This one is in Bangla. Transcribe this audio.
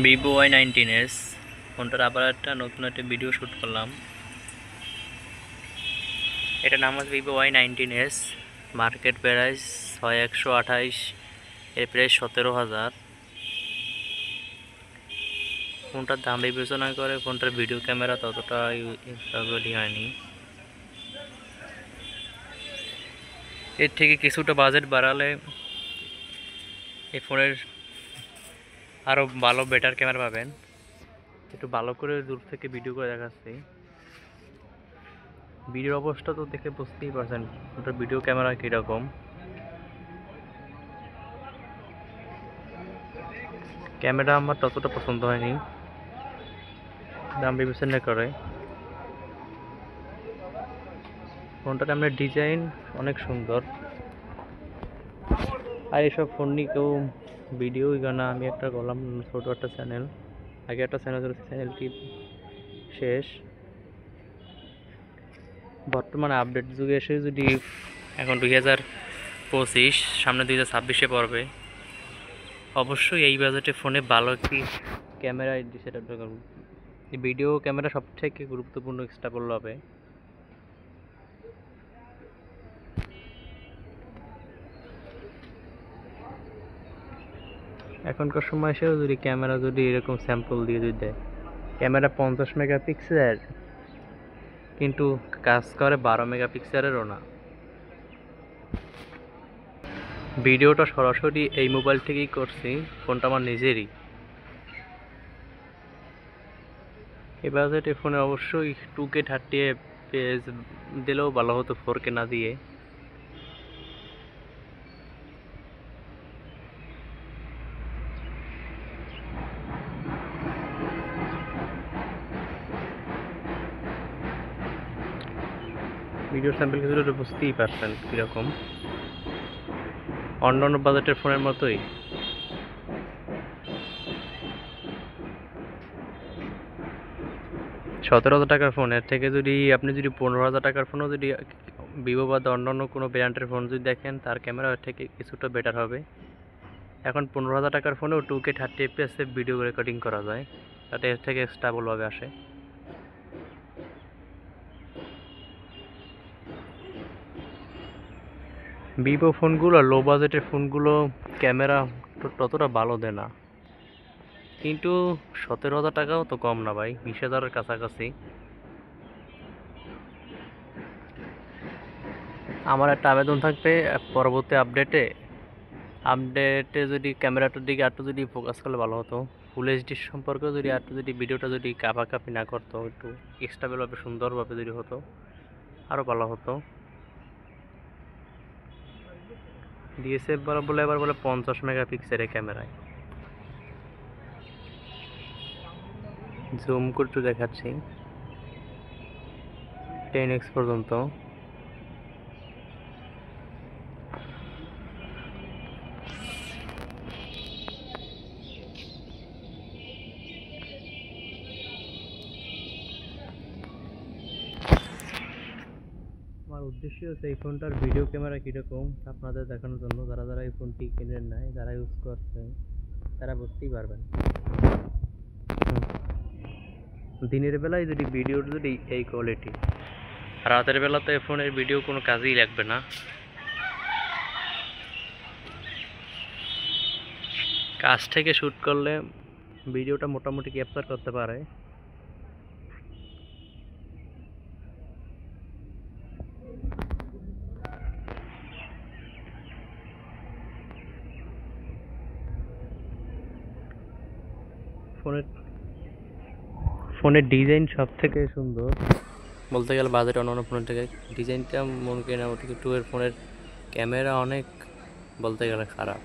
ভিভো Y19s ফোনটার আবার একটা নতুন একটা ভিডিও শ্যুট করলাম। এটার নাম হচ্ছে ভিভো Y19s। মার্কেট প্রাইস 6128, এর প্রাইস 17,000। ফোনটার দাম বিবেচনা করে ফোনটার ভিডিও ক্যামেরা ততটা ইউজেবলই হয়নি। এর থেকে কিছুটা বাজেট বাড়ালে এই ফোনের আরও ভালো বেটার ক্যামেরা পাবেন। একটু ভালো করে দূর থেকে ভিডিও করে দেখাচ্ছি। ভিডিওর অবস্থা তো দেখে বুঝতেই পারছেন ওটার ভিডিও ক্যামেরা কীরকম। ক্যামেরা আমার ততটা পছন্দ হয়নি দাম বিবেচনা করে। ফোনটার আমরা ডিজাইন অনেক সুন্দর। আর এইসব ফোন নিয়ে কেউ ভিডিওই না, আমি একটা করলাম ছোটো একটা চ্যানেল, আগে একটা চ্যানেল ছিল, চ্যানেলটি শেষ। বর্তমানে আপডেট যুগে এসে যদি এখন 2025, সামনে 2026-এ পড়বে, অবশ্যই এই বাজেটে ফোনে ভালো একটি ক্যামেরা সেটা ভিডিও ক্যামেরা সব থেকে গুরুত্বপূর্ণ স্টেপল হবে। এখনকার সময় এসেও যদি ক্যামেরা যদি এরকম স্যাম্পল দিয়ে যদি দেয়, ক্যামেরা 50 মেগাপিক্সেল কিন্তু কাজ করে 12 মেগাপিক্সেলেরও না। ভিডিওটা সরাসরি এই মোবাইল থেকেই করছি, ফোনটা আমার নিজেরই। এই বাজেটে ফোনে অবশ্যই 2K 30fps দিলেও ভালো হতো, 4K না দিয়ে। ভিডিও স্যাম্পল কিছুটা বুঝতেই পারছেন কীরকম, অন্যান্য বাজেটের ফোনের মতোই। $17,000 ফোন, এর থেকে যদি আপনি যদি 15,000 টাকার ফোনও যদি ভিভো বা অন্যান্য কোনো ব্র্যান্ডের ফোন যদি দেখেন, তার ক্যামেরা এর থেকে কিছুটা বেটার হবে। এখন 15,000 টাকার ফোনেও 2K 30fps ভিডিও রেকর্ডিং করা যায়, তাতে এর থেকে স্টেবলভাবে আসে। ভিভো ফোনগুলো, লো বাজেটের ফোনগুলো ক্যামেরা ততটা ভালো দেয় না, কিন্তু 17,000 টাকাও তো কম না ভাই, 20,000-এর কাছাকাছি। আমার একটা আবেদন থাকবে, পরবর্তী আপডেটে যদি ক্যামেরাটার দিকে একটু যদি ফোকাস করলে ভালো হতো। ফুল এইচডি সম্পর্কে যদি একটু যদি ভিডিওটা যদি কাঁপাকাঁপি না করতো, একটু স্টেবলভাবে সুন্দরভাবে যদি হতো, আরও ভালো হতো। ডিএসএলআর বলে এবার বলে 50 মেগাপিক্সেলের ক্যামেরায়। জুম করে একটু দেখাচ্ছি, 10x পর্যন্ত। আমার উদ্দেশ্য হচ্ছে এই ফোনটার ভিডিও ক্যামেরা কীরকম আপনাদের দেখানোর জন্য। যারা যারা এই ফোনটি কেনেন নাই, যারা ইউজ করছে, তারা বুঝতেই পারবেন। দিনের বেলায় যদি ভিডিওর যদি এই কোয়ালিটি, রাতের বেলাতে ফোনের ভিডিও কোনো কাজেই লাগবে না। কাছ থেকে শ্যুট করলে ভিডিওটা মোটামুটি ক্যাপচার করতে পারে। ফোনের ডিজাইন সব থেকে সুন্দর বলতে গেলে বাজেট অন্যান্য ফোনের থেকে ডিজাইনটা মন কেনা ওটিকে 2 এর ফোনের ক্যামেরা অনেক বলতে গেলে খারাপ।